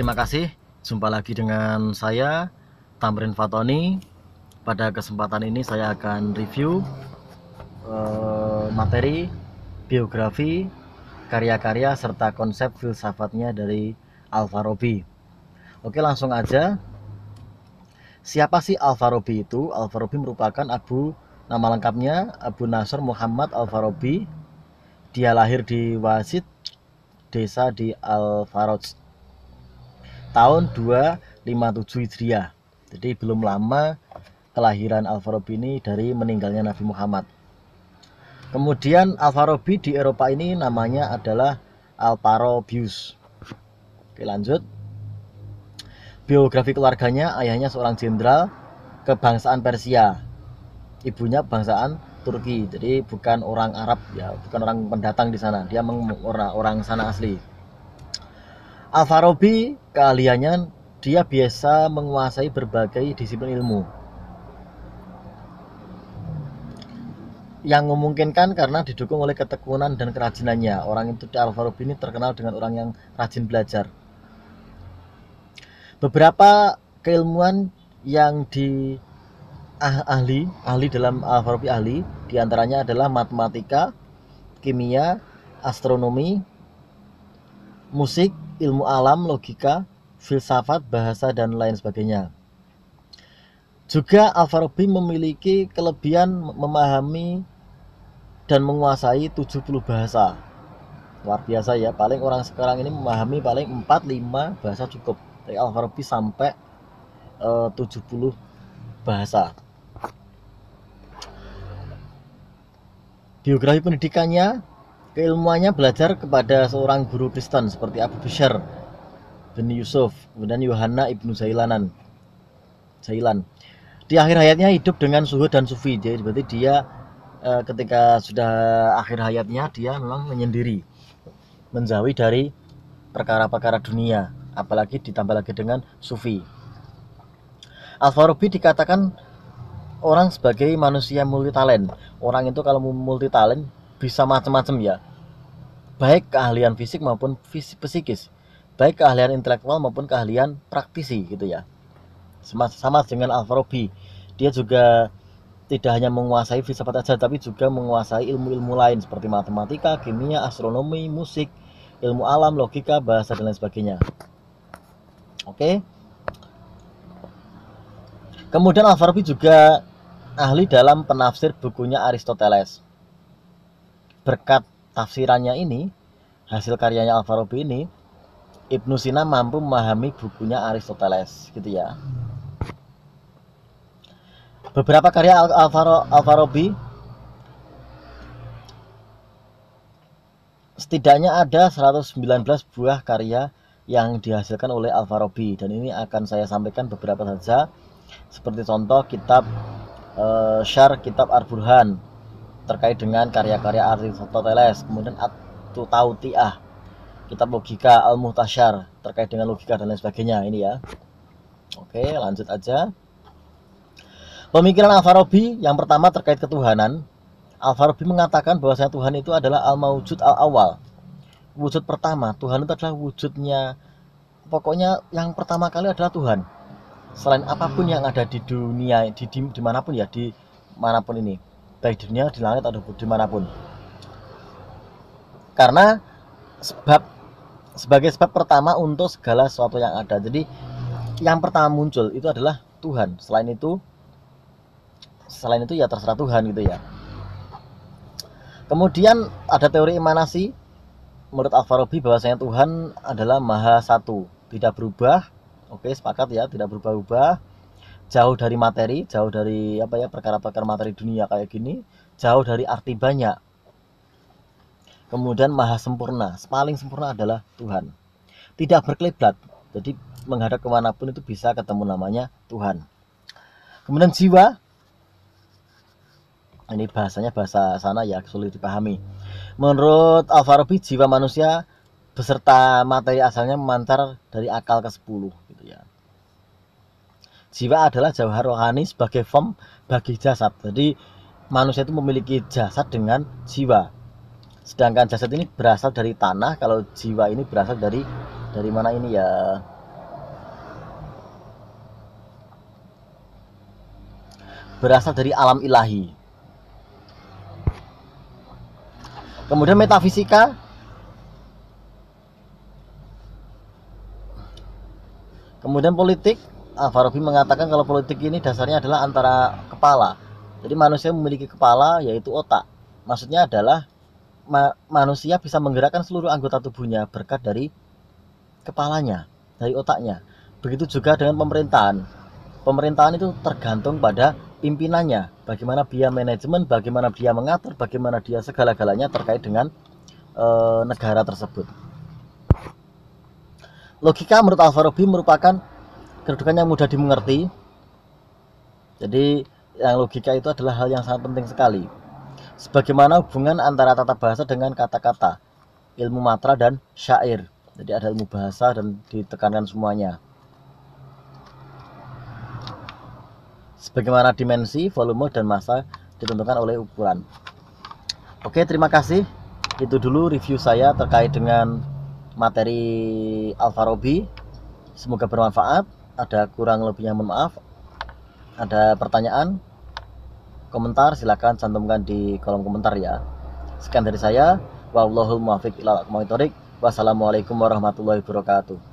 Terima kasih. Jumpa lagi dengan saya, Tamrin Fatoni. Pada kesempatan ini saya akan review materi, biografi, karya-karya serta konsep filsafatnya dari Al-Farabi. Oke, langsung aja. Siapa sih Al-Farabi itu? Al-Farabi merupakan nama lengkapnya Abu Nasr Muhammad Al-Farabi. Dia lahir di Wasit, desa di Al-Faraj, tahun 257 Hijriah. Jadi belum lama kelahiran Al-Farabi ini dari meninggalnya Nabi Muhammad. Kemudian Al-Farabi di Eropa ini namanya adalah Al-Farabius. Oke, lanjut. Biografi keluarganya, ayahnya seorang jenderal kebangsaan Persia, ibunya bangsaan Turki. Jadi bukan orang Arab ya, bukan orang pendatang di sana. Dia orang sana asli. Al-Farabi keahliannya dia biasa menguasai berbagai disiplin ilmu yang memungkinkan karena didukung oleh ketekunan dan kerajinannya. Orang itu Al-Farabi ini terkenal dengan orang yang rajin belajar. Beberapa keilmuan yang ahli dalam Al-Farabi diantaranya adalah matematika, kimia, astronomi, musik, ilmu alam, logika, filsafat, bahasa, dan lain sebagainya. Juga Al-Farabi memiliki kelebihan memahami dan menguasai 70 bahasa. Luar biasa ya, paling orang sekarang ini memahami paling 4-5 bahasa cukup. Dari Al-Farabi sampai 70 bahasa. Biografi pendidikannya, keilmuannya belajar kepada seorang guru Kristen seperti Abu Bishr bin Yusuf, kemudian Yohana ibnu Zailan. Di akhir hayatnya hidup dengan zuhud dan sufi. Jadi berarti dia ketika sudah akhir hayatnya dia memang menyendiri, menjauhi dari perkara-perkara dunia, apalagi ditambah lagi dengan sufi. Al-Farabi dikatakan orang sebagai manusia multitalent. Orang itu kalau multitalent bisa macam-macam ya, baik keahlian fisik maupun psikis, baik keahlian intelektual maupun keahlian praktisi gitu ya. Sama dengan Al-Farabi, dia juga tidak hanya menguasai filsafat saja, tapi juga menguasai ilmu-ilmu lain seperti matematika, kimia, astronomi, musik, ilmu alam, logika, bahasa, dan lain sebagainya. Oke. Kemudian Al-Farabi juga ahli dalam penafsir bukunya Aristoteles. Berkat tafsirannya ini, hasil karyanya Al-Farabi ini, Ibnu Sina mampu memahami bukunya Aristoteles gitu ya. Beberapa karya Al-Farabi, setidaknya ada 119 buah karya yang dihasilkan oleh Al-Farabi, dan ini akan saya sampaikan beberapa saja. Seperti contoh kitab Syarh Kitab Al-Burhan terkait dengan karya-karya Aristoteles, kemudian At-Tauti'ah, kitab logika Al-Muhtasyar terkait dengan logika dan lain sebagainya ini ya. Oke, lanjut aja. Pemikiran Al-Farabi yang pertama terkait ketuhanan. Al-Farabi mengatakan bahwasanya Tuhan itu adalah Al-Mawjud Al-Awal, wujud pertama. Tuhan itu adalah wujudnya, pokoknya yang pertama kali adalah Tuhan. Selain apapun yang ada di dunia, dimanapun ya, di manapun ini, baik di dunia, di langit, atau dimanapun. Karena sebagai sebab pertama untuk segala sesuatu yang ada. Jadi yang pertama muncul itu adalah Tuhan. Selain itu ya terserah Tuhan gitu ya. Kemudian ada teori emanasi. Menurut Al-Farabi bahwasanya Tuhan adalah Maha Satu, tidak berubah. Oke, sepakat ya, tidak berubah-ubah. Jauh dari materi, jauh dari perkara-perkara materi dunia kayak gini, jauh dari arti banyak. Kemudian maha sempurna, paling sempurna adalah Tuhan. Tidak berkelebat, jadi menghadap kemanapun itu bisa ketemu namanya Tuhan. Kemudian jiwa, ini bahasanya bahasa sana ya, sulit dipahami. Menurut Al-Farabi, jiwa manusia beserta materi asalnya memancar dari akal ke-10 gitu ya. Jiwa adalah jauhar rohani sebagai form bagi jasad. Jadi manusia itu memiliki jasad dengan jiwa. Sedangkan jasad ini berasal dari tanah, kalau jiwa ini berasal dari mana ini ya? berasal dari alam ilahi. Kemudian metafisika, kemudian politik. Al-Farabi mengatakan kalau politik ini dasarnya adalah antara kepala. Jadi manusia memiliki kepala, yaitu otak. Maksudnya adalah manusia bisa menggerakkan seluruh anggota tubuhnya berkat dari kepalanya, dari otaknya. Begitu juga dengan pemerintahan. Pemerintahan itu tergantung pada pimpinannya, bagaimana dia manajemen, bagaimana dia mengatur, bagaimana dia segala-galanya terkait dengan negara tersebut. Logika menurut Al-Farabi merupakan kedudukan yang mudah dimengerti. Jadi yang logika itu adalah hal yang sangat penting sekali. Sebagaimana hubungan antara tata bahasa dengan kata-kata, ilmu matra dan syair. Jadi ada ilmu bahasa dan ditekankan semuanya. Sebagaimana dimensi, volume, dan massa ditentukan oleh ukuran. Oke, terima kasih. Itu dulu review saya terkait dengan materi Al-Farabi. Semoga bermanfaat. Ada kurang lebihnya mohon maaf. Ada pertanyaan, komentar, silakan cantumkan di kolom komentar ya. Sekian dari saya. Wallahul muwaffiq ila aqwamit thoriq. Wassalamualaikum warahmatullahi wabarakatuh.